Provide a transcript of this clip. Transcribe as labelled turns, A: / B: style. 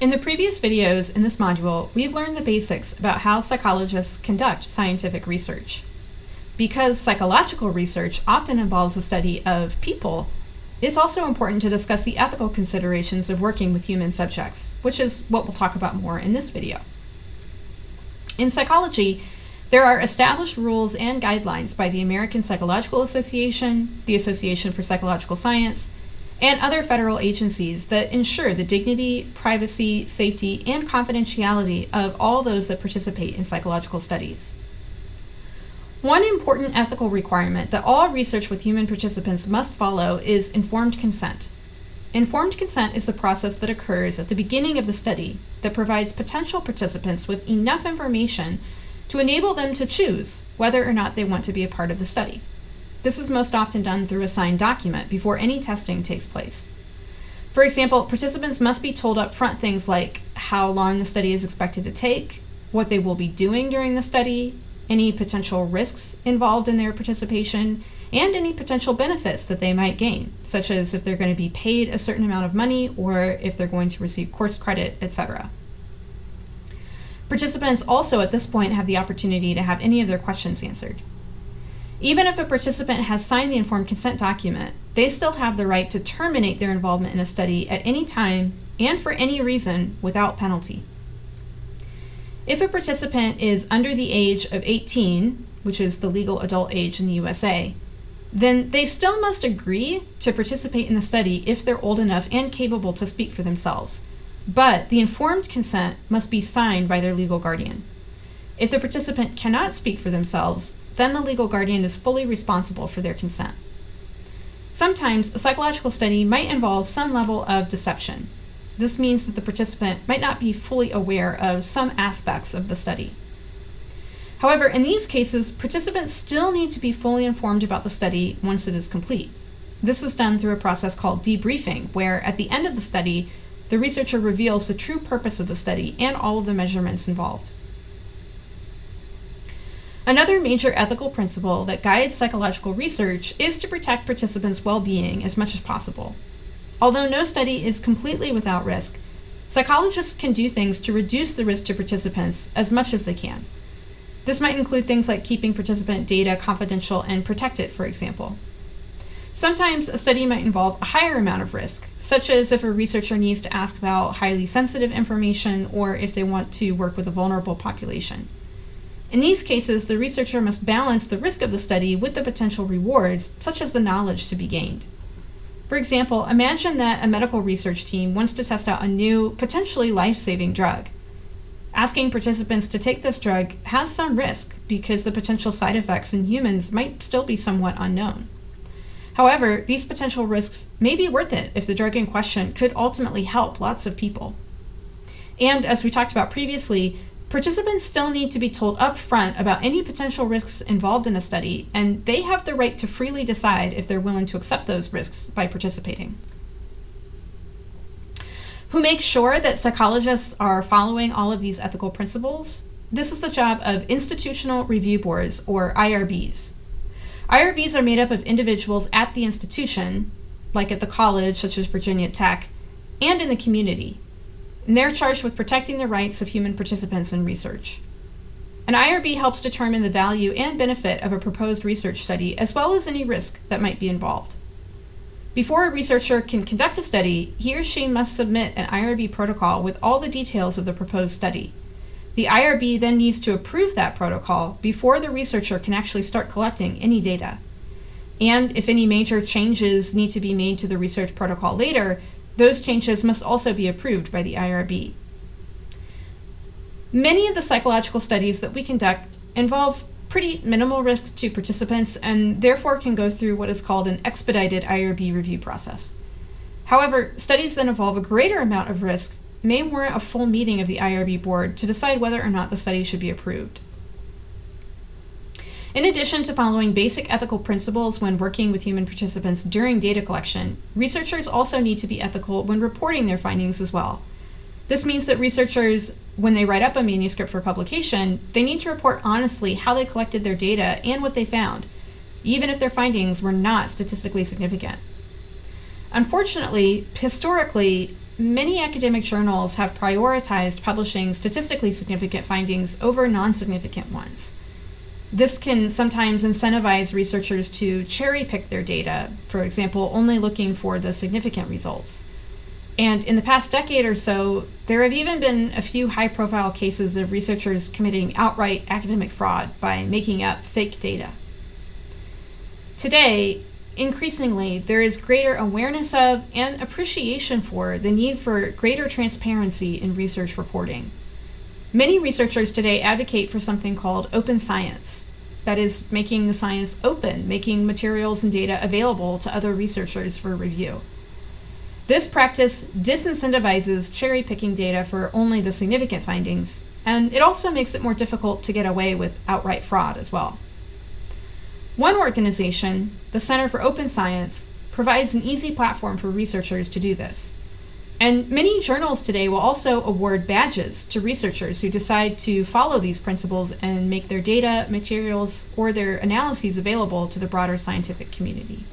A: In the previous videos in this module, we've learned the basics about how psychologists conduct scientific research. Because psychological research often involves the study of people, it's also important to discuss the ethical considerations of working with human subjects, which is what we'll talk about more in this video. In psychology, there are established rules and guidelines by the American Psychological Association, the Association for Psychological Science, and other federal agencies that ensure the dignity, privacy, safety, and confidentiality of all those that participate in psychological studies. One important ethical requirement that all research with human participants must follow is informed consent. Informed consent is the process that occurs at the beginning of the study that provides potential participants with enough information to enable them to choose whether or not they want to be a part of the study. This is most often done through a signed document before any testing takes place. For example, participants must be told up front things like how long the study is expected to take, what they will be doing during the study, any potential risks involved in their participation, and any potential benefits that they might gain, such as if they're going to be paid a certain amount of money or if they're going to receive course credit, etc. Participants also at this point have the opportunity to have any of their questions answered. Even if a participant has signed the informed consent document, they still have the right to terminate their involvement in a study at any time and for any reason without penalty. If a participant is under the age of 18, which is the legal adult age in the USA, then they still must agree to participate in the study if they're old enough and capable to speak for themselves. But the informed consent must be signed by their legal guardian. If the participant cannot speak for themselves, then the legal guardian is fully responsible for their consent. Sometimes a psychological study might involve some level of deception. This means that the participant might not be fully aware of some aspects of the study. However, in these cases, participants still need to be fully informed about the study once it is complete. This is done through a process called debriefing, where at the end of the study, the researcher reveals the true purpose of the study and all of the measurements involved. Another major ethical principle that guides psychological research is to protect participants' well-being as much as possible. Although no study is completely without risk, psychologists can do things to reduce the risk to participants as much as they can. This might include things like keeping participant data confidential and protected, for example. Sometimes a study might involve a higher amount of risk, such as if a researcher needs to ask about highly sensitive information or if they want to work with a vulnerable population. In these cases, the researcher must balance the risk of the study with the potential rewards, such as the knowledge to be gained. For example, imagine that a medical research team wants to test out a new, potentially life-saving drug. Asking participants to take this drug has some risk because the potential side effects in humans might still be somewhat unknown. However, these potential risks may be worth it if the drug in question could ultimately help lots of people. And as we talked about previously, participants still need to be told up front about any potential risks involved in a study, and they have the right to freely decide if they're willing to accept those risks by participating. Who makes sure that psychologists are following all of these ethical principles? This is the job of institutional review boards, or IRBs. IRBs are made up of individuals at the institution, like at the college, such as Virginia Tech, and in the community. And they're charged with protecting the rights of human participants in research. An IRB helps determine the value and benefit of a proposed research study, as well as any risk that might be involved. Before a researcher can conduct a study, he or she must submit an IRB protocol with all the details of the proposed study. The IRB then needs to approve that protocol before the researcher can actually start collecting any data. And if any major changes need to be made to the research protocol later, those changes must also be approved by the IRB. Many of the psychological studies that we conduct involve pretty minimal risk to participants and therefore can go through what is called an expedited IRB review process. However, studies that involve a greater amount of risk may warrant a full meeting of the IRB board to decide whether or not the study should be approved. In addition to following basic ethical principles when working with human participants during data collection, researchers also need to be ethical when reporting their findings as well. This means that researchers, when they write up a manuscript for publication, they need to report honestly how they collected their data and what they found, even if their findings were not statistically significant. Unfortunately, historically, many academic journals have prioritized publishing statistically significant findings over non-significant ones. This can sometimes incentivize researchers to cherry pick their data, for example, only looking for the significant results. And in the past decade or so, there have even been a few high-profile cases of researchers committing outright academic fraud by making up fake data. Today, increasingly, there is greater awareness of and appreciation for the need for greater transparency in research reporting. Many researchers today advocate for something called open science, that is, making the science open, making materials and data available to other researchers for review. This practice disincentivizes cherry-picking data for only the significant findings, and it also makes it more difficult to get away with outright fraud as well. One organization, the Center for Open Science, provides an easy platform for researchers to do this. And many journals today will also award badges to researchers who decide to follow these principles and make their data, materials, or their analyses available to the broader scientific community.